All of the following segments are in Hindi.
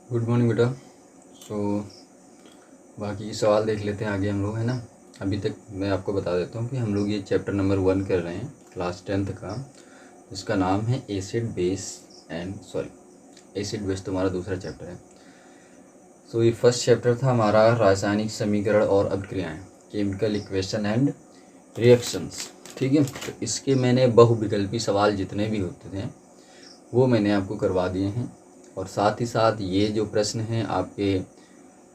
गुड मॉर्निंग बेटा। सो बाकी के सवाल देख लेते हैं आगे हम लोग, है ना। अभी तक मैं आपको बता देता हूँ कि हम लोग ये चैप्टर नंबर 1 कर रहे हैं क्लास 10th का, जिसका नाम है एसिड बेस तुम्हारा दूसरा चैप्टर है। सो ये फर्स्ट चैप्टर था हमारा रासायनिक समीकरण और अभिक्रियाएं, केमिकल इक्वेशन एंड रिएक्शंस। ठीक है, तो इसके मैंने बहुविकल्पी सवाल जितने भी होते थे वो मैंने आपको करवा दिए हैं, और साथ ही साथ ये जो प्रश्न हैं आपके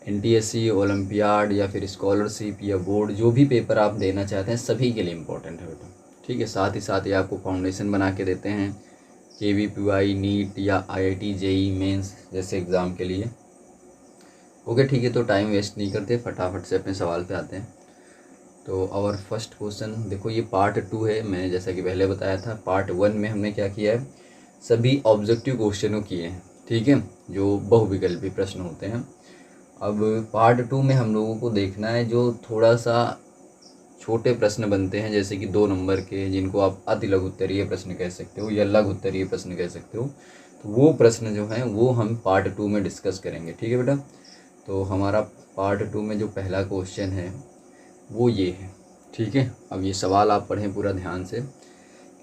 एनटीएससी, ओलंपियाड या फिर स्कॉलरशिप या बोर्ड, जो भी पेपर आप देना चाहते हैं सभी के लिए इम्पोर्टेंट है बेटा। ठीक है, साथ ही साथ ये आपको फाउंडेशन बना के देते हैं केवीपीवाई, नीट या आईआईटी, जेई मेंस जैसे एग्ज़ाम के लिए। ओके ठीक है, तो टाइम वेस्ट नहीं करते, फटाफट से अपने सवाल पे आते हैं। तो और फर्स्ट क्वेश्चन देखो, ये पार्ट 2 है। मैंने जैसा कि पहले बताया था, पार्ट 1 में हमने क्या किया है, सभी ऑब्जेक्टिव क्वेश्चनों किए हैं। ठीक है, जो बहुविकल्पी प्रश्न होते हैं। अब पार्ट 2 में हम लोगों को देखना है जो थोड़ा सा छोटे प्रश्न बनते हैं, जैसे कि 2 नंबर के, जिनको आप अति लघु उत्तरीय प्रश्न कह सकते हो या लघु उत्तरीय प्रश्न कह सकते हो। तो वो प्रश्न जो हैं वो हम पार्ट 2 में डिस्कस करेंगे। ठीक है बेटा, तो हमारा पार्ट 2 में जो पहला क्वेश्चन है वो ये है। ठीक है, अब ये सवाल आप पढ़ें पूरा ध्यान से।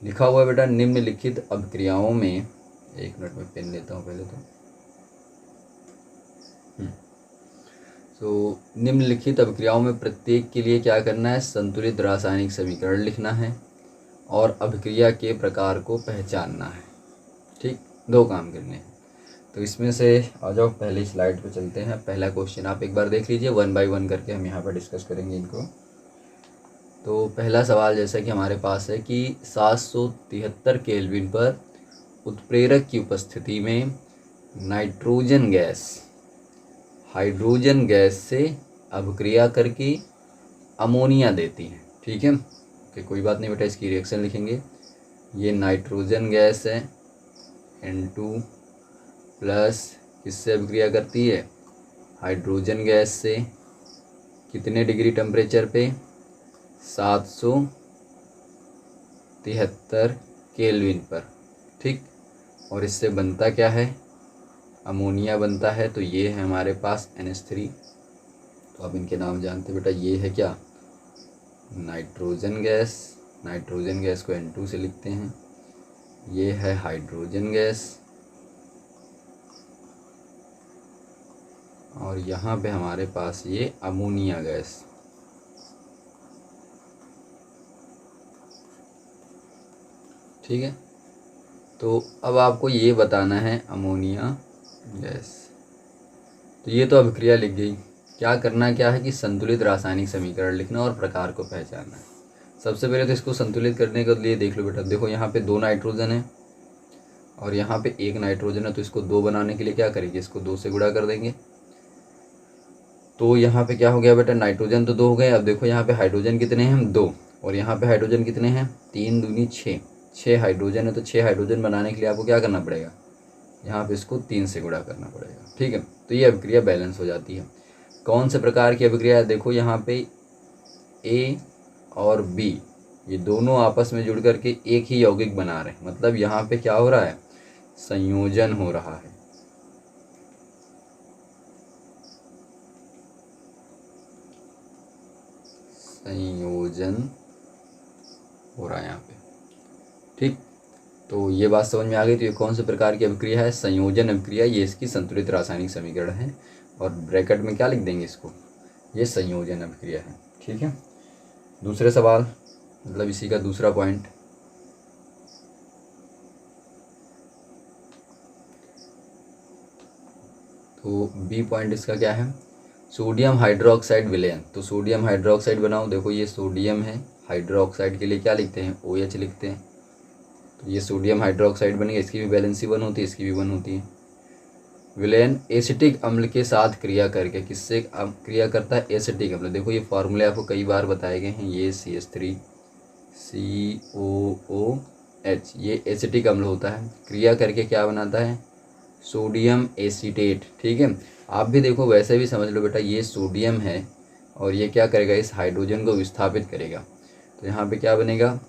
लिखा हुआ है बेटा, निम्नलिखित अभिक्रियाओं में, एक मिनट में पेन लेता हूँ पहले तो निम्नलिखित अभिक्रियाओं में प्रत्येक के लिए क्या करना है, संतुलित रासायनिक समीकरण लिखना है और अभिक्रिया के प्रकार को पहचानना है। ठीक, 2 काम करने हैं। तो इसमें से आ जाओ, पहली स्लाइड पे चलते हैं। पहला क्वेश्चन आप एक बार देख लीजिए, 1 बाय 1 करके हम यहाँ पर डिस्कस करेंगे इनको। तो पहला सवाल जैसा कि हमारे पास है कि 773 केल्विन पर उत्प्रेरक की उपस्थिति में नाइट्रोजन गैस हाइड्रोजन गैस से अभिक्रिया करके अमोनिया देती है। ठीक है, ओके कोई बात नहीं बेटा, इसकी रिएक्शन लिखेंगे। ये नाइट्रोजन गैस है, N2 प्लस किससे अभिक्रिया करती है, हाइड्रोजन गैस से। कितने डिग्री टेम्परेचर पे, 773 केल्विन पर। ठीक, और इससे बनता क्या है, अमोनिया बनता है। तो ये है हमारे पास NH3। तो अब इनके नाम जानते बेटा, ये है क्या, नाइट्रोजन गैस। नाइट्रोजन गैस को N2 से लिखते हैं। ये है हाइड्रोजन गैस, और यहाँ पे हमारे पास ये अमोनिया गैस। ठीक है, तो अब आपको ये बताना है अमोनिया गैस। तो ये तो अभिक्रिया लिख गई, क्या करना क्या है कि संतुलित रासायनिक समीकरण लिखना और प्रकार को पहचानना है। सबसे पहले तो इसको संतुलित करने के लिए देख लो बेटा, देखो यहाँ पे 2 नाइट्रोजन है और यहाँ पे 1 नाइट्रोजन है। तो इसको 2 बनाने के लिए क्या करेंगे, इसको 2 से गुणा कर देंगे। तो यहाँ पे क्या हो गया बेटा, नाइट्रोजन तो 2 हो गए। अब देखो यहाँ पे हाइड्रोजन कितने हैं, हम 2, और यहाँ पे हाइड्रोजन कितने हैं, 3 दूनी 6। 6 हाइड्रोजन है, तो 6 हाइड्रोजन बनाने के लिए आपको क्या करना पड़ेगा, यहाँ पे इसको 3 से गुणा करना पड़ेगा। ठीक है, तो ये अभिक्रिया बैलेंस हो जाती है। कौन से प्रकार की अभिक्रिया है, देखो यहाँ पे A और B ये दोनों आपस में जुड़ करके एक ही यौगिक बना रहे हैं। मतलब यहाँ पे क्या हो रहा है, संयोजन हो रहा है। संयोजन हो रहा है यहाँ पे। ठीक, तो ये बात समझ में आ गई। तो ये कौन से प्रकार की अभिक्रिया है, संयोजन अभिक्रिया। ये इसकी संतुलित रासायनिक समीकरण है, और ब्रैकेट में क्या लिख देंगे इसको, ये संयोजन अभिक्रिया है। ठीक है, दूसरे सवाल, मतलब इसी का दूसरा पॉइंट। तो बी पॉइंट इसका क्या है, सोडियम हाइड्रोक्साइड विलयन। तो सोडियम हाइड्रोक्साइड बनाओ, देखो ये सोडियम है, हाइड्रोक्साइड के लिए क्या लिखते हैं, OH लिखते हैं। तो ये सोडियम हाइड्रोक्साइड बनेगा, इसकी भी बैलेंसी 1 होती है, इसकी भी 1 होती है। विलयन एसिटिक अम्ल के साथ क्रिया करके, किससे क्रिया करता है, एसिटिक अम्ल। देखो ये फार्मूले आपको कई बार बताए गए हैं, ये CH3COOH, ये एसिटिक अम्ल होता है। क्रिया करके क्या बनाता है, सोडियम एसीटेट। ठीक है, आप भी देखो वैसे भी समझ लो बेटा, ये सोडियम है और ये क्या करेगा, इस हाइड्रोजन को विस्थापित करेगा। तो यहाँ पे क्या बनेगा,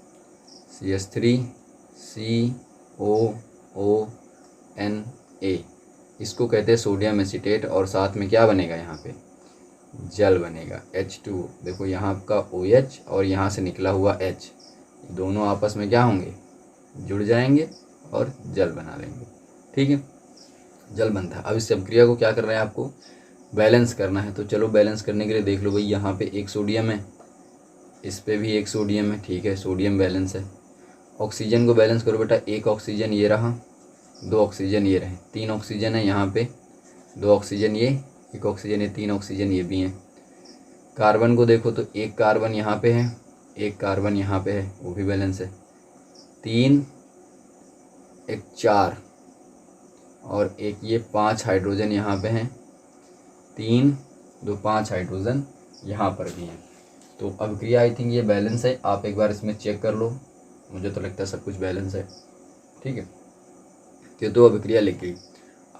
CH3COONA, इसको कहते हैं सोडियम एसीटेट, और साथ में क्या बनेगा यहाँ पे, जल बनेगा H2O। देखो यहाँ आपका OH और यहाँ से निकला हुआ H, दोनों आपस में क्या होंगे, जुड़ जाएंगे और जल बना लेंगे। ठीक है, जल बनता है। अब इस अभिक्रिया को क्या करना है, आपको बैलेंस करना है। तो चलो बैलेंस करने के लिए देख लो भाई, यहाँ पे एक सोडियम है, इस पे भी एक सोडियम है। ठीक है, सोडियम बैलेंस है। ऑक्सीजन को बैलेंस करो बेटा, एक ऑक्सीजन ये रहा, दो ऑक्सीजन ये रहे, तीन ऑक्सीजन है यहाँ पे, दो ऑक्सीजन ये, एक ऑक्सीजन ये, तीन ऑक्सीजन ये भी हैं। कार्बन को देखो तो एक कार्बन यहाँ पे है, एक कार्बन यहाँ पे है, वो भी बैलेंस है। तीन, एक चार, और एक ये पांच हाइड्रोजन यहाँ पे हैं, तीन दो पांच हाइड्रोजन यहाँ पर भी हैं। तो अभिक्रिया आई थिंक ये बैलेंस है, आप एक बार इसमें चेक कर लो, मुझे तो लगता है सब कुछ बैलेंस है। ठीक है, तो अभिक्रिया लिख गई।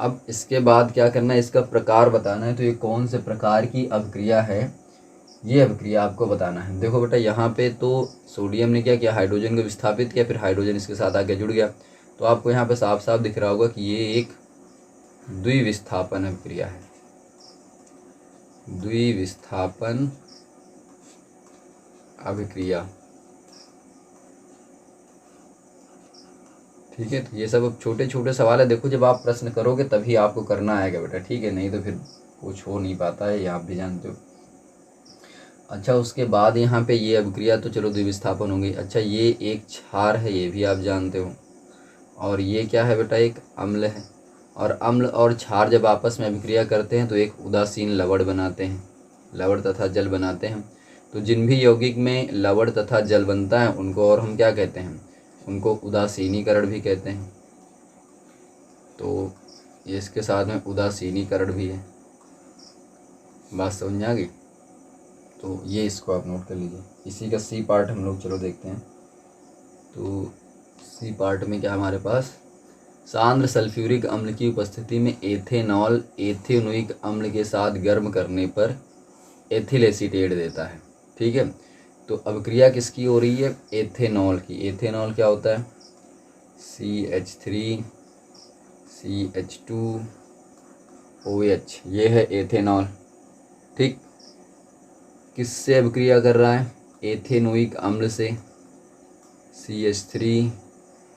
अब इसके बाद क्या करना है, इसका प्रकार बताना है। तो ये कौन से प्रकार की अभिक्रिया है, ये अभिक्रिया आपको बताना है। देखो बेटा, यहाँ पे तो सोडियम ने क्या किया, हाइड्रोजन को विस्थापित किया, फिर हाइड्रोजन इसके साथ आके जुड़ गया। तो आपको यहाँ पे साफ साफ दिख रहा होगा कि ये एक द्विविस्थापन अभिक्रिया है, द्विविस्थापन अभिक्रिया। ठीक है, तो ये सब अब छोटे छोटे सवाल है। देखो जब आप प्रश्न करोगे तभी आपको करना आएगा बेटा, ठीक है, नहीं तो फिर कुछ हो नहीं पाता है, ये आप भी जानते हो। अच्छा, उसके बाद यहाँ पे ये अभिक्रिया तो चलो द्विविस्थापन हो गई। अच्छा, ये एक क्षार है, ये भी आप जानते हो, और ये क्या है बेटा, एक अम्ल है। और अम्ल और क्षार जब आपस में अभिक्रिया करते हैं तो एक उदासीन लवण बनाते हैं, लवण तथा जल बनाते हैं। तो जिन भी यौगिक में लवण तथा जल बनता है उनको और हम क्या कहते हैं, उनको उदासीनीकरण भी कहते हैं। तो इसके साथ में उदासीनीकरण भी है, बात समझ में आ गई। तो ये इसको आप नोट कर लीजिए। इसी का सी पार्ट हम लोग चलो देखते हैं। तो सी पार्ट में क्या हमारे पास, सांद्र सल्फ्यूरिक अम्ल की उपस्थिति में एथेनॉल एथेनोइक अम्ल के साथ गर्म करने पर एथिल एसीटेट देता है। ठीक है, तो अभिक्रिया किसकी हो रही है, एथेनॉल की। एथेनॉल क्या होता है, CH3 CH2OH, ये है एथेनॉल। ठीक, किससे अभिक्रिया कर रहा है, एथेनोइक अम्ल से, CH3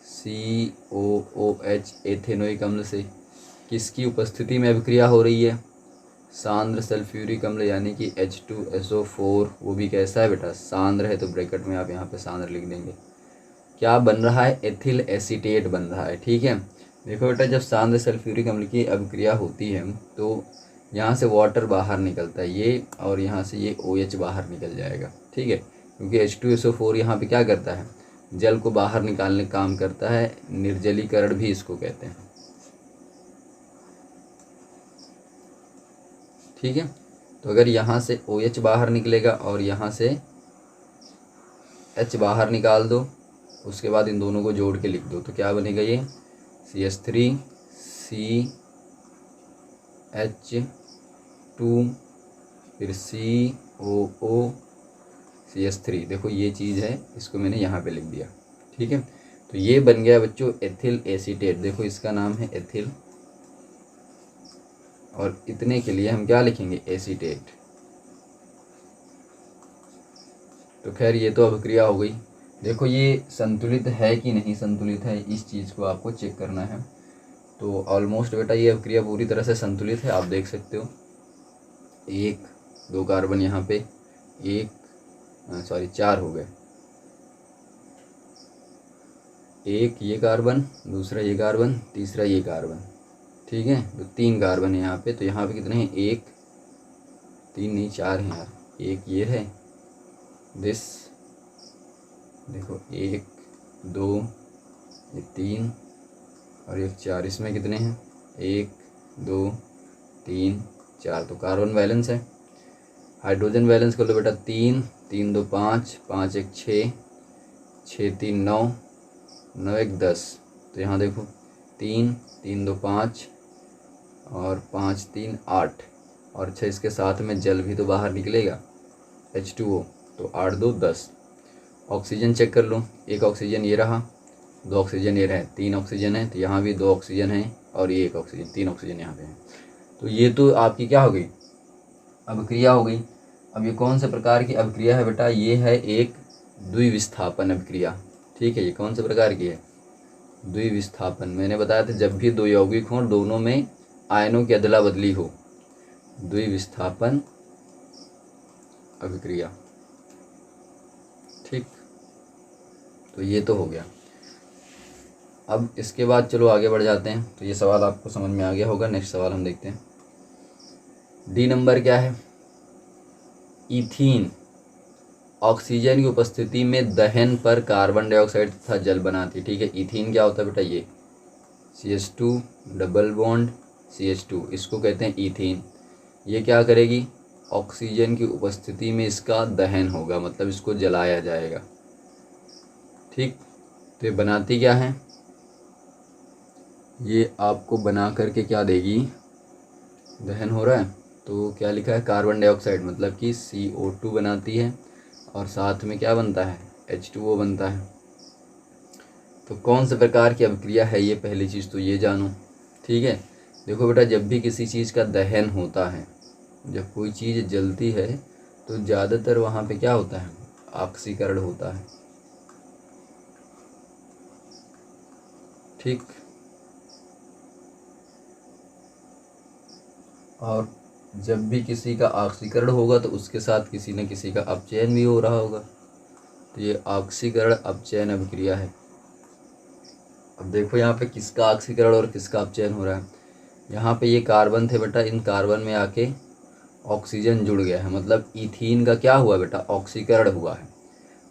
COOH एथेनोइक अम्ल से। किसकी उपस्थिति में अभिक्रिया हो रही है, सांद्र सल्फ्यूरिक अम्ल यानी कि H2SO4। वो भी कैसा है बेटा, सांद्र है, तो ब्रैकेट में आप यहाँ पे सांद्र लिख देंगे। क्या बन रहा है, एथिल एसीटेट बन रहा है। ठीक है, देखो बेटा, जब सांद्र सल्फ्यूरिक अम्ल की अभिक्रिया होती है तो यहाँ से वाटर बाहर निकलता है ये, और यहाँ से ये OH बाहर निकल जाएगा। ठीक है, क्योंकि H2SO4 यहाँ पे क्या करता है, जल को बाहर निकालने का काम करता है, निर्जलीकरण भी इसको कहते हैं। ठीक है, तो अगर यहाँ से OH बाहर निकलेगा और यहाँ से H बाहर निकाल दो, उसके बाद इन दोनों को जोड़ के लिख दो, तो क्या बनेगा, ये CH3 CH2 फिर COO CH3। देखो ये चीज़ है, इसको मैंने यहाँ पे लिख दिया। ठीक है, तो ये बन गया बच्चों एथिल एसीटेट। देखो इसका नाम है एथिल, और इतने के लिए हम क्या लिखेंगे, एसीटेट। तो खैर ये तो अभिक्रिया हो गई। देखो ये संतुलित है कि नहीं संतुलित है, इस चीज़ को आपको चेक करना है। तो ऑलमोस्ट बेटा ये अभिक्रिया पूरी तरह से संतुलित है, आप देख सकते हो। एक दो कार्बन यहाँ पे, एक सॉरी चार हो गए, एक ये कार्बन, दूसरा ये कार्बन, तीसरा ये कार्बन। ठीक है, तो तीन कार्बन है यहाँ पे। तो यहाँ पे कितने हैं, एक, तीन नहीं चार हैं यार। एक ये है, दिस देखो, एक दो, ये तीन और एक चार। इसमें कितने हैं, एक दो तीन चार। तो कार्बन बैलेंस है। हाइड्रोजन बैलेंस कर लो बेटा, तीन, तीन दो पाँच, पाँच एक छः, छः तीन नौ, नौ एक 10। तो यहाँ देखो, तीन, तीन दो पाँच और पाँच तीन 8, और अच्छा इसके साथ में जल भी तो बाहर निकलेगा, H2O। तो 8 2 10। ऑक्सीजन चेक कर लो, एक ऑक्सीजन ये रहा, दो ऑक्सीजन ये रहे, तीन ऑक्सीजन है, तो यहाँ भी दो ऑक्सीजन है और ये एक ऑक्सीजन, 3 ऑक्सीजन यहाँ पे हैं। तो ये तो आपकी क्या हो गई, अभिक्रिया हो गई। अब ये कौन से प्रकार की अभिक्रिया है बेटा, ये है एक द्विविस्थापन अभिक्रिया। ठीक है, ये कौन से प्रकार की है, द्विविस्थापन। मैंने बताया था जब भी दो यौगिक हों दोनों में आयनों की अदला बदली हो, द्विविस्थापन अभिक्रिया। ठीक, तो ये तो हो गया। अब इसके बाद चलो आगे बढ़ जाते हैं। तो ये सवाल आपको समझ में आ गया होगा। नेक्स्ट सवाल हम देखते हैं। डी नंबर क्या है, ईथीन ऑक्सीजन की उपस्थिति में दहन पर कार्बन डाइऑक्साइड तथा जल बनाती। ठीक है, ईथीन क्या होता है बेटा, ये CH2 डबल बॉन्ड CH2, इसको कहते हैं ईथीन। ये क्या करेगी, ऑक्सीजन की उपस्थिति में इसका दहन होगा, मतलब इसको जलाया जाएगा। ठीक, तो ये बनाती क्या है, ये आपको बना करके क्या देगी, दहन हो रहा है तो क्या लिखा है, कार्बन डाइऑक्साइड, मतलब कि CO2 बनाती है और साथ में क्या बनता है, H2O बनता है। तो कौन से प्रकार की अभिक्रिया है ये, पहली चीज़ तो ये जानो। ठीक है, देखो बेटा जब भी किसी चीज़ का दहन होता है, जब कोई चीज़ जलती है तो ज़्यादातर वहाँ पे क्या होता है, ऑक्सीकरण होता है। ठीक, और जब भी किसी का ऑक्सीकरण होगा तो उसके साथ किसी न किसी का अपचयन भी हो रहा होगा। तो ये ऑक्सीकरण अपचयन अभिक्रिया है। अब देखो यहाँ पे किसका ऑक्सीकरण और किसका अपचयन हो रहा है। यहाँ पे ये कार्बन थे बेटा, इन कार्बन में आके ऑक्सीजन जुड़ गया है, मतलब ईथीन का क्या हुआ बेटा, ऑक्सीकरण हुआ है।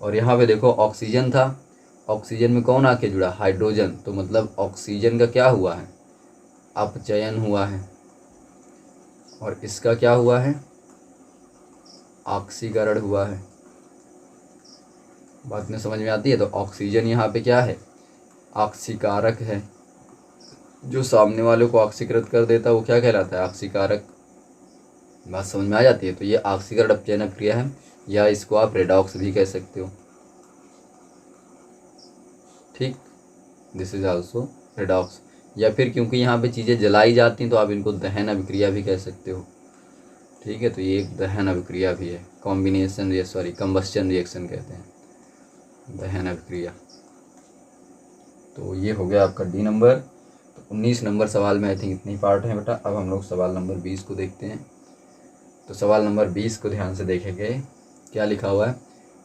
और यहाँ पे देखो ऑक्सीजन था, ऑक्सीजन में कौन आके जुड़ा, हाइड्रोजन, तो मतलब ऑक्सीजन का क्या हुआ है, अपचयन हुआ है। और इसका क्या हुआ है, ऑक्सीकरण हुआ है। बात में समझ में आती है। तो ऑक्सीजन यहाँ पे क्या है, ऑक्सीकारक है। जो सामने वाले को ऑक्सीकृत कर देता है वो क्या कहलाता है, ऑक्सीकारक। बात समझ में आ जाती है। तो ये ऑक्सीकरण अपचयन अभिक्रिया है, या इसको आप रेडॉक्स भी कह सकते हो। ठीक, दिस इज आल्सो रेडॉक्स। या फिर क्योंकि यहाँ पे चीज़ें जलाई जाती हैं तो आप इनको दहन अभिक्रिया भी कह सकते हो। ठीक है, तो ये एक दहन अभिक्रिया भी है, कॉम्बिनेशन कंबस्चन रिएक्शन कहते हैं, दहन अभिक्रिया। तो ये हो गया आपका डी नंबर। तो 19 नंबर सवाल में आई थिंक इतनी पार्ट है बेटा। अब हम लोग सवाल नंबर 20 को देखते हैं। तो सवाल नंबर 20 को ध्यान से देखेंगे, क्या लिखा हुआ है,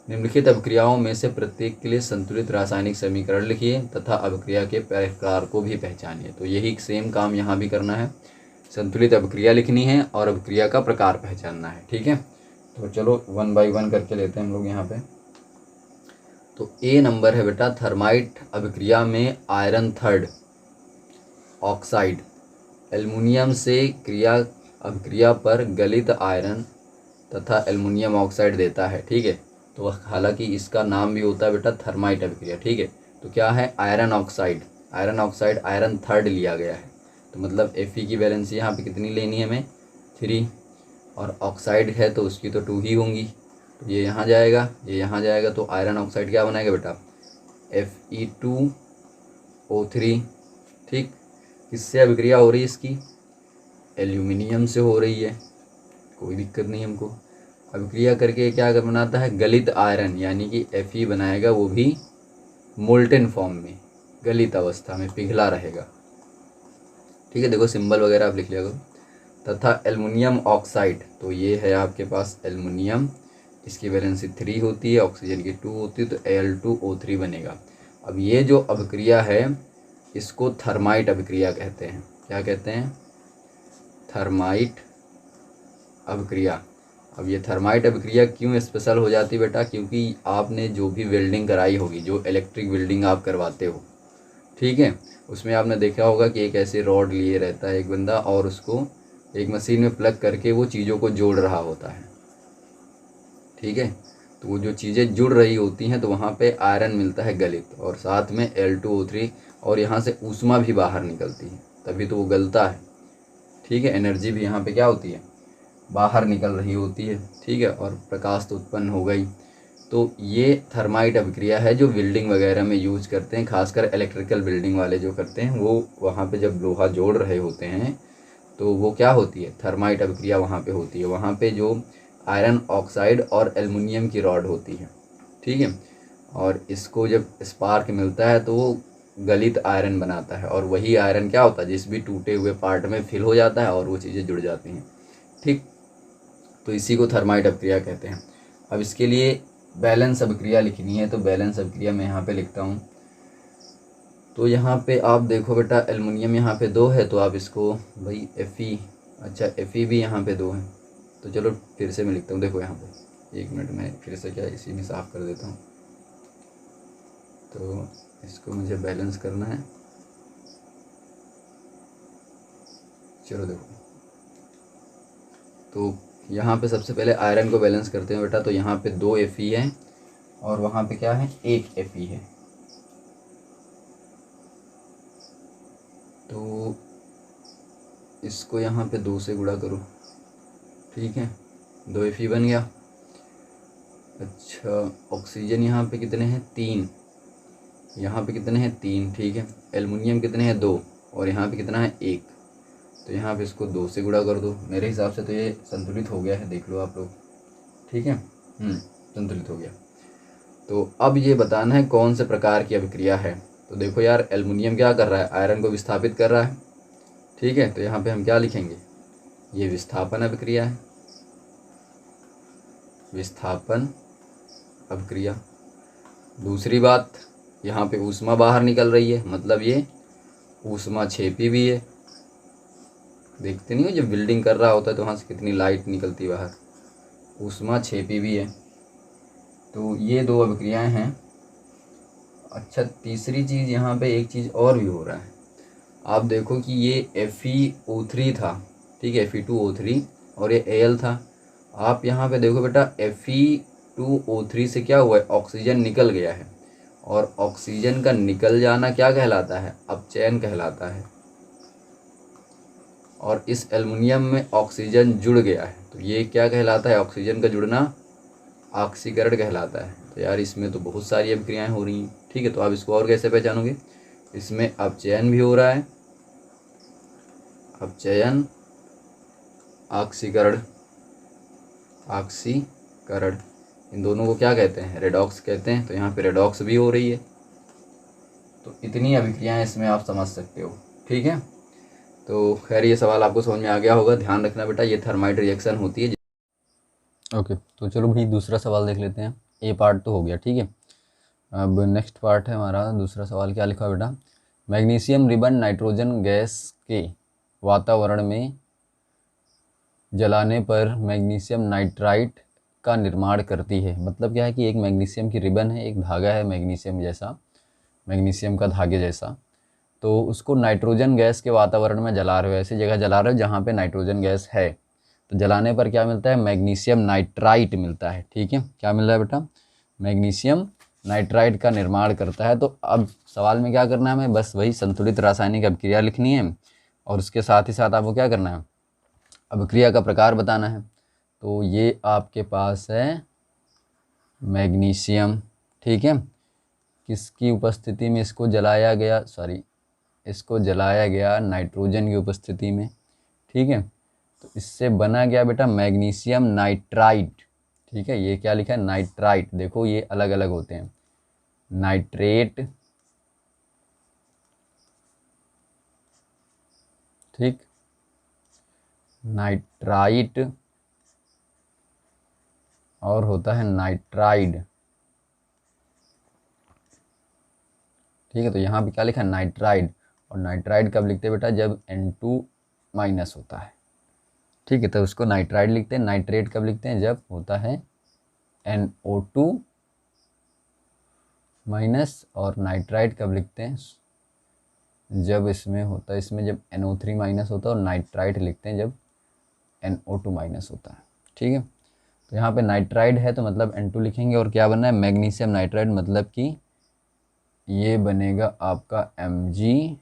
निम्नलिखित अभिक्रियाओं में से प्रत्येक के लिए संतुलित रासायनिक समीकरण लिखिए तथा अभिक्रिया के प्रकार को भी पहचानिए। तो यही सेम काम यहाँ भी करना है, संतुलित अभिक्रिया लिखनी है और अभिक्रिया का प्रकार पहचानना है। ठीक है, तो चलो 1 बाय 1 करके लेते हैं हम लोग यहाँ पे। तो ए नंबर है बेटा, थर्माइट अभिक्रिया में आयरन थर्ड ऑक्साइड एल्युमिनियम से अभिक्रिया पर गलित आयरन तथा एल्युमिनियम ऑक्साइड देता है। ठीक है, तो हालांकि इसका नाम भी होता है बेटा थर्माइट अभिक्रिया। ठीक है, तो क्या है, आयरन ऑक्साइड, आयरन थर्ड लिया गया है। तो मतलब Fe की वैलेंसी यहाँ पे कितनी लेनी है हमें, 3, और ऑक्साइड है तो उसकी तो 2 ही होंगी। तो ये यहाँ जाएगा, ये यहाँ जाएगा, तो आयरन ऑक्साइड क्या बनाएगा बेटा, Fe2O3। ठीक, किससे अभिक्रिया हो रही है इसकी, एल्यूमिनियम से हो रही है, कोई दिक्कत नहीं हमको। अभिक्रिया करके क्या बनाता है, गलित आयरन, यानी कि Fe बनाएगा, वो भी मोल्टेन फॉर्म में, गलित अवस्था में पिघला रहेगा। ठीक है, देखो सिंबल वगैरह आप लिख लिया करो। तथा एल्युमिनियम ऑक्साइड, तो ये है आपके पास एल्युमिनियम, इसकी वैलेंसी 3 होती है, ऑक्सीजन की 2 होती है, तो Al2O3 बनेगा। अब ये जो अभिक्रिया है इसको थर्माइट अभिक्रिया कहते हैं। क्या कहते हैं, थर्माइट अभिक्रिया। अब ये थर्माइट अभिक्रिया क्यों स्पेशल हो जाती है बेटा, क्योंकि आपने जो भी वेल्डिंग कराई होगी, जो इलेक्ट्रिक वेल्डिंग आप करवाते हो, ठीक है, उसमें आपने देखा होगा कि एक ऐसे रॉड लिए रहता है एक बंदा, और उसको एक मशीन में प्लग करके वो चीज़ों को जोड़ रहा होता है। ठीक है, तो वो जो चीज़ें जुड़ रही होती हैं तो वहाँ पे आयरन मिलता है गलित, और साथ में Al2O3, और यहाँ से ऊष्मा भी बाहर निकलती है, तभी तो वो गलता है। ठीक है, एनर्जी भी यहाँ पे क्या होती है, बाहर निकल रही होती है। ठीक है, और प्रकाश तो उत्पन्न हो गई। तो ये थर्माइट अभिक्रिया है जो बिल्डिंग वगैरह में यूज करते हैं, खासकर इलेक्ट्रिकल बिल्डिंग वाले जो करते हैं, वो वहाँ पे जब लोहा जोड़ रहे होते हैं तो वो क्या होती है, थर्माइट अभिक्रिया वहाँ पे होती है। वहाँ पे जो आयरन ऑक्साइड और एल्युमिनियम की रॉड होती है, ठीक है, और इसको जब स्पार्क मिलता है तो वो गलित आयरन बनाता है, और वही आयरन क्या होता है, जिस भी टूटे हुए पार्ट में फिल हो जाता है और वो चीज़ें जुड़ जाती हैं, ठीक। तो इसी को थर्माइट अभिक्रिया कहते हैं। अब इसके लिए बैलेंस अभिक्रिया लिखनी है, तो बैलेंस अभिक्रिया मैं यहाँ पे लिखता हूँ। तो यहाँ पे आप देखो बेटा, एल्युमिनियम यहाँ पे 2 है, तो आप इसको भाई Fe, अच्छा Fe भी यहाँ पे 2 है, तो चलो फिर से मैं लिखता हूँ। देखो यहाँ पे 1 मिनट में फिर से क्या इसी में साफ़ कर देता हूँ। तो इसको मुझे बैलेंस करना है। चलो देखो, तो यहाँ पे सबसे पहले आयरन को बैलेंस करते हैं बेटा। तो यहाँ पे 2 Fe है और वहाँ पे क्या है, 1 Fe है। तो इसको यहाँ पे 2 से गुणा करो, ठीक है, 2 Fe बन गया। अच्छा, ऑक्सीजन यहाँ पे कितने हैं, 3, यहाँ पे कितने हैं, 3, ठीक है। एल्युमिनियम कितने हैं, 2, और यहाँ पे कितना है, 1। तो यहाँ पे इसको 2 से गुणा कर दो। मेरे हिसाब से तो ये संतुलित हो गया है, देख लो आप लोग, ठीक है, संतुलित हो गया। तो अब ये बताना है कौन से प्रकार की अभिक्रिया है। तो देखो यार, एल्युमिनियम क्या कर रहा है, आयरन को विस्थापित कर रहा है, ठीक है। तो यहाँ पे हम क्या लिखेंगे, ये विस्थापन अभिक्रिया है, विस्थापन अभिक्रिया। दूसरी बात, यहाँ पे ऊष्मा बाहर निकल रही है, मतलब ये ऊष्मा छेपी भी है। देखते नहीं हो जब बिल्डिंग कर रहा होता है तो वहाँ से कितनी लाइट निकलती है बाहर, ऊष्मा छेपी भी है। तो ये 2 अभिक्रियाएं हैं। अच्छा, तीसरी चीज़, यहाँ पे एक चीज़ और भी हो रहा है। आप देखो कि ये FeO3 था, ठीक है, Fe2O3, और ये Al था। आप यहाँ पे देखो बेटा, Fe2O3 से क्या हुआ है, ऑक्सीजन निकल गया है, और ऑक्सीजन का निकल जाना क्या कहलाता है, अपचयन कहलाता है। और इस एल्युमिनियम में ऑक्सीजन जुड़ गया है, तो ये क्या कहलाता है, ऑक्सीजन का जुड़ना ऑक्सीकरण कहलाता है। तो यार इसमें तो बहुत सारी अभिक्रियाएं हो रही हैं, ठीक है। तो आप इसको और कैसे पहचानोगे, इसमें अपचयन भी हो रहा है, अपचयन, ऑक्सीकरण, ऑक्सीकरण, इन दोनों को क्या कहते हैं, रेडॉक्स कहते हैं। तो यहाँ पे रेडॉक्स भी हो रही है। तो इतनी अभिक्रियाएं इसमें आप समझ सकते हो, ठीक है। तो खैर ये सवाल आपको समझ में आ गया होगा। ध्यान रखना बेटा, ये थर्माइट रिएक्शन होती है। ओके, तो चलो भाई दूसरा सवाल देख लेते हैं। ए पार्ट तो हो गया, ठीक है। अब नेक्स्ट पार्ट है हमारा। दूसरा सवाल क्या लिखा बेटा, मैग्नीशियम रिबन नाइट्रोजन गैस के वातावरण में जलाने पर मैग्नीशियम नाइट्राइट का निर्माण करती है। मतलब क्या है कि एक मैग्नीशियम की रिबन है, एक धागा है मैग्नीशियम जैसा, मैग्नीशियम का धागे जैसा, तो उसको नाइट्रोजन गैस के वातावरण में जला रहे हो, ऐसी जगह जला रहे हो जहाँ पे नाइट्रोजन गैस है। तो जलाने पर क्या मिलता है, मैग्नीशियम नाइट्राइट मिलता है, ठीक है। क्या मिल रहा है बेटा, मैग्नीशियम नाइट्राइट का निर्माण करता है। तो अब सवाल में क्या करना है हमें, बस वही संतुलित रासायनिक अभिक्रिया लिखनी है, और उसके साथ ही साथ आपको क्या करना है, अभिक्रिया का प्रकार बताना है। तो ये आपके पास है मैग्नीशियम, ठीक है, किसकी उपस्थिति में इसको जलाया गया, इसको जलाया गया नाइट्रोजन की उपस्थिति में, ठीक है। तो इससे बना गया बेटा मैग्नीशियम नाइट्राइट, ठीक है। ये क्या लिखा है, नाइट्राइट। देखो ये अलग अलग होते हैं, नाइट्रेट, ठीक, नाइट्राइट, और होता है नाइट्राइड, ठीक है। तो यहाँ पे क्या लिखा है, नाइट्राइड। और नाइट्राइड कब लिखते हैं बेटा, जब N2- होता है, ठीक है, तो उसको नाइट्राइड लिखते हैं। नाइट्रेट कब लिखते हैं, जब होता है NO2-। और नाइट्राइड कब लिखते हैं, जब इसमें होता है, इसमें जब NO3- होता है, और नाइट्राइट लिखते हैं जब NO2- होता है, ठीक है। तो यहाँ पे नाइट्राइड है तो मतलब N2 लिखेंगे, और क्या बनना है, मैग्नीशियम नाइट्राइड, मतलब कि ये बनेगा आपका Mg,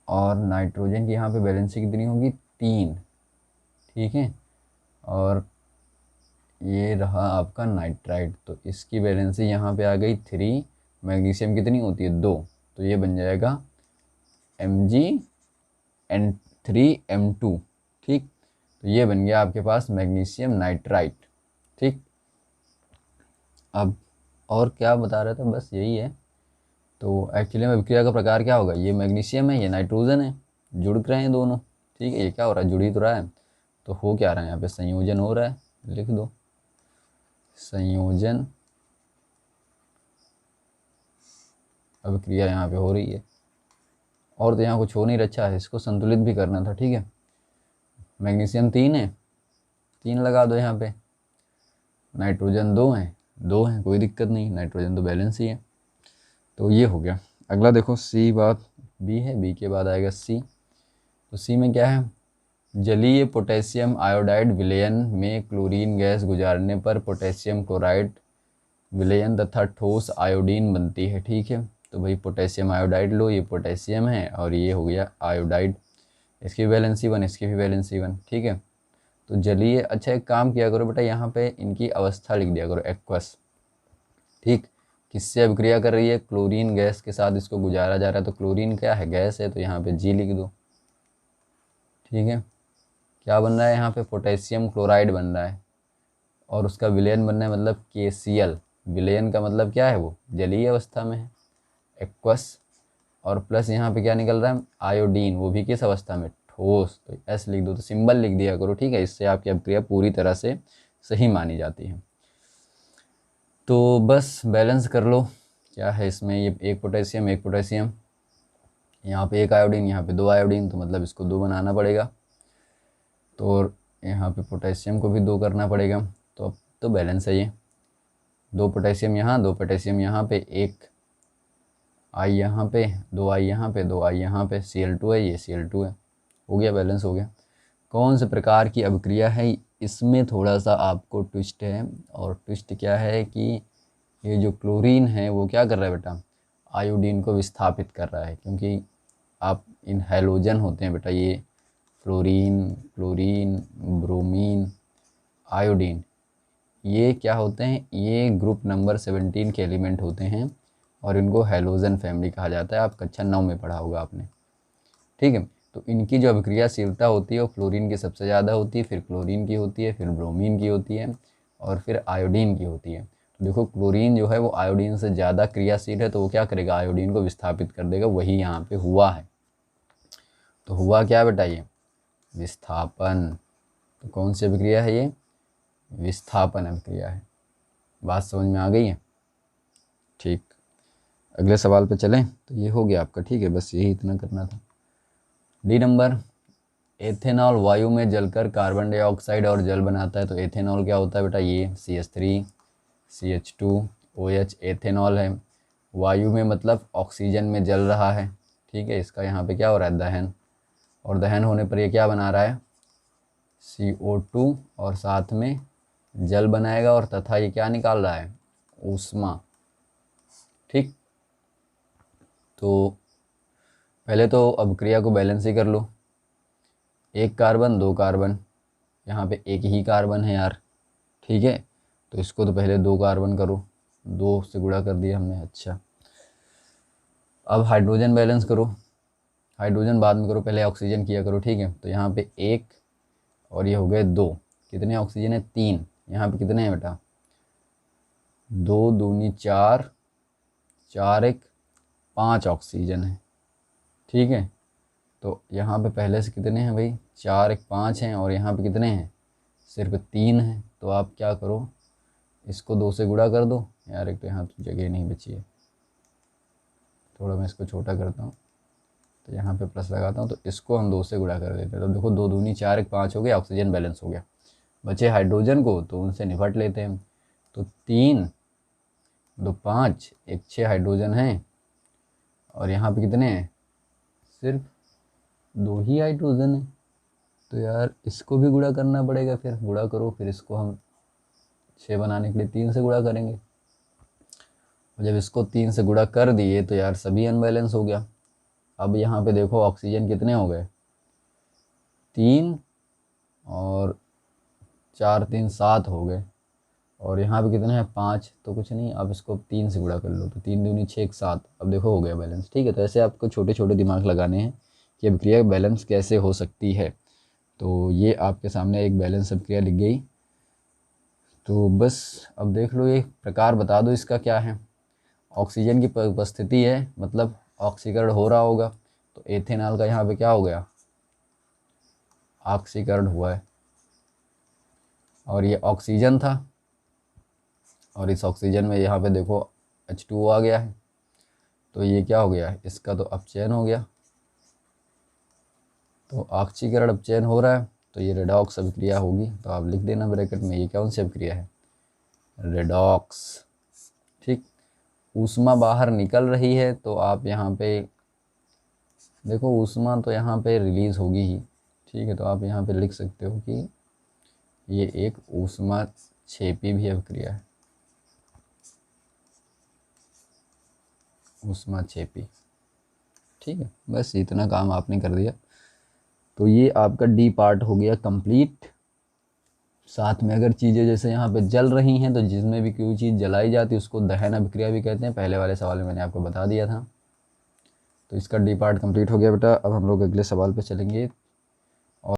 और नाइट्रोजन की यहाँ पे वैलेंसी कितनी होगी, 3, ठीक है। और ये रहा आपका नाइट्राइट, तो इसकी वैलेंसी यहाँ पे आ गई 3, मैग्नीशियम कितनी होती है 2, तो ये बन जाएगा Mg(N3)M2। ठीक, तो ये बन गया आपके पास मैग्नीशियम नाइट्राइट। ठीक, अब और क्या बता रहे थे, बस यही है। तो एक्चुअली में अभिक्रिया का प्रकार क्या होगा, ये मैग्नीशियम है, ये नाइट्रोजन है, जुड़ रहे हैं दोनों। ठीक है, ये क्या हो रहा है, जुड़ ही तो रहा है। तो हो क्या रहा है, यहाँ पे संयोजन हो रहा है, लिख दो संयोजन अभिक्रिया यहाँ पे हो रही है। और तो यहाँ कुछ हो नहीं रहा है, इसको संतुलित भी करना था। ठीक है, मैग्नीशियम 3 है, 3 लगा दो यहाँ पे, नाइट्रोजन 2 है, 2 है, कोई दिक्कत नहीं, नाइट्रोजन तो बैलेंस ही है। तो ये हो गया। अगला देखो सी बात बी है, बी के बाद आएगा सी। तो सी में क्या है, जलीय पोटेशियम आयोडाइड विलयन में क्लोरीन गैस गुजारने पर पोटेशियम क्लोराइड विलयन तथा ठोस आयोडीन बनती है। ठीक है, तो भाई पोटेशियम आयोडाइड लो, ये पोटेशियम है और ये हो गया आयोडाइड, इसकी वैलेंसी 1, इसकी भी वैलेंसी 1। ठीक है, तो जलीय, अच्छा एक काम किया करो बेटा, यहाँ पे इनकी अवस्था लिख दिया करो एक्वस। ठीक, किससे अभिक्रिया कर रही है, क्लोरीन गैस के साथ इसको गुजारा जा रहा है, तो क्लोरीन क्या है, गैस है, तो यहाँ पे जी लिख दो। ठीक है, क्या बन रहा है यहाँ पे, पोटेशियम क्लोराइड बन रहा है और उसका विलयन बनना है, मतलब KCl। विलयन का मतलब क्या है, वो जलीय अवस्था में है, एक्वस। और प्लस यहाँ पे क्या निकल रहा है, आयोडीन, वो भी किस अवस्था में, ठोस, तो S लिख दो, तो सिंबल लिख दिया करो। ठीक है, इससे आपकी अभिक्रिया पूरी तरह से सही मानी जाती है। तो बस बैलेंस कर लो, क्या है इसमें, ये एक पोटेशियम, यहाँ पे 1 आयोडीन, यहाँ पे 2 आयोडीन, तो मतलब इसको 2 बनाना पड़ेगा। तो यहाँ पे पोटेशियम को भी 2 करना पड़ेगा, तो अब तो बैलेंस है ये, 2 पोटेशियम यहाँ, 2 पोटेशियम यहाँ पे, 1 आई यहाँ पे, 2 आई यहाँ पे, 2 आई यहाँ पे, Cl2 है, ये Cl2 है, हो गया, बैलेंस हो गया। कौन से प्रकार की अभिक्रिया है, इसमें थोड़ा सा आपको ट्विस्ट है, और ट्विस्ट क्या है कि ये जो क्लोरीन है वो क्या कर रहा है बेटा, आयोडीन को विस्थापित कर रहा है, क्योंकि आप इन हैलोजन होते हैं बेटा, ये फ्लोरीन, क्लोरीन, ब्रोमीन, आयोडीन, ये क्या होते हैं, ये ग्रुप नंबर 17 के एलिमेंट होते हैं और इनको हैलोजन फैमिली कहा जाता है। आप कक्षा 9 में पढ़ा होगा आपने। ठीक है, तो इनकी जो अभिक्रियाशीलता होती है वो फ्लोरीन की सबसे ज़्यादा होती है, फिर क्लोरीन की होती है, फिर ब्रोमीन की होती है और फिर आयोडीन की होती है। तो देखो क्लोरीन जो है वो आयोडीन से ज़्यादा क्रियाशील है, तो वो क्या करेगा, आयोडीन को विस्थापित कर देगा, वही यहाँ पे हुआ है। तो हुआ क्या बेटा, ये विस्थापन। तो कौन सी अभिक्रिया है ये, विस्थापन अभिक्रिया है। बात समझ में आ गई है। ठीक, अगले सवाल पे चलें। तो ये हो गया आपका, ठीक है, बस यही इतना करना था। डी नंबर, एथेनॉल वायु में जलकर कार्बन डाइऑक्साइड और जल बनाता है। तो एथेनॉल क्या होता है बेटा, ये CH3 CH2 OH एथेनॉल है। वायु में मतलब ऑक्सीजन में जल रहा है। ठीक है, इसका यहाँ पे क्या हो रहा है, दहन, और दहन होने पर ये क्या बना रहा है, CO2, और साथ में जल बनाएगा, और तथा ये क्या निकाल रहा है, ऊष्मा। ठीक, तो पहले तो अभिक्रिया को बैलेंस ही कर लो, 1 कार्बन 2 कार्बन, यहाँ पे 1 ही कार्बन है यार। ठीक है, तो इसको तो पहले 2 कार्बन करो, 2 से गुणा कर दिया हमने। अच्छा, अब हाइड्रोजन बैलेंस करो, हाइड्रोजन बाद में करो, पहले ऑक्सीजन किया करो। ठीक है, तो यहाँ पे 1 और ये हो गए 2, कितने ऑक्सीजन है, 3। यहाँ पे कितने हैं बेटा, 2 दूनी 4, 4 1 5 ऑक्सीजन है। ठीक है, तो यहाँ पे पहले से कितने हैं भाई, 4 1 5 हैं, और यहाँ पे कितने हैं, सिर्फ 3 हैं। तो आप क्या करो, इसको 2 से गुणा कर दो यार, एक तो यहाँ तो जगह नहीं बची है, थोड़ा मैं इसको छोटा करता हूँ, तो यहाँ पे प्लस लगाता हूँ, तो इसको हम 2 से गुणा कर देते हैं। तो देखो 2 दूनी 4 1 5 हो गया, ऑक्सीजन बैलेंस हो गया। बचे हाइड्रोजन को, तो उनसे निपट लेते हैं। तो 3 2 5 1 6 हाइड्रोजन हैं, और यहाँ पे कितने हैं, सिर्फ 2 ही हाइड्रोजन है। तो यार इसको भी गुणा करना पड़ेगा, फिर गुणा करो, फिर इसको हम 6 बनाने के लिए 3 से गुणा करेंगे। और जब इसको 3 से गुणा कर दिए तो यार सभी अनबैलेंस हो गया। अब यहाँ पे देखो ऑक्सीजन कितने हो गए, 3 और 4 3 7 हो गए। और यहाँ पे कितना है 5, तो कुछ नहीं, आप इसको 3 से गुणा कर लो, तो 3 दूनी 6 7, अब देखो हो गया बैलेंस। ठीक है, तो ऐसे आपको छोटे छोटे दिमाग लगाने हैं कि अभिक्रिया बैलेंस कैसे हो सकती है। तो ये आपके सामने एक बैलेंस अभिक्रिया लिख गई। तो बस अब देख लो, ये प्रकार बता दो इसका क्या है। ऑक्सीजन की उपस्थिति है, मतलब ऑक्सीकरण हो रहा होगा, तो एथेनॉल का यहाँ पे क्या हो गया, ऑक्सीकरण हुआ है। और ये ऑक्सीजन था, और इस ऑक्सीजन में यहाँ पे देखो H2O आ गया है, तो ये क्या हो गया, इसका तो अपचयन हो गया। तो ऑक्सीकरण अपचयन हो रहा है, तो ये रेडॉक्स अभिक्रिया होगी। तो आप लिख देना ब्रैकेट में, ये कौन सी अभिक्रिया है, रेडॉक्स। ठीक, ऊष्मा बाहर निकल रही है, तो आप यहाँ पे देखो ऊष्मा तो यहाँ पे रिलीज़ होगी ही। ठीक है, तो आप यहाँ पे लिख सकते हो कि ये एक ऊष्मा छेपी भी अभिक्रिया है, ऊष्मा छेपी। ठीक है, बस इतना काम आपने कर दिया। तो ये आपका डी पार्ट हो गया कंप्लीट। साथ में अगर चीज़ें जैसे यहाँ पे जल रही हैं, तो जिसमें भी कोई चीज़ जलाई जाती है उसको दहन अभिक्रिया भी कहते हैं। पहले वाले सवाल में मैंने आपको बता दिया था। तो इसका डी पार्ट कंप्लीट हो गया बेटा। अब हम लोग अगले सवाल पे चलेंगे।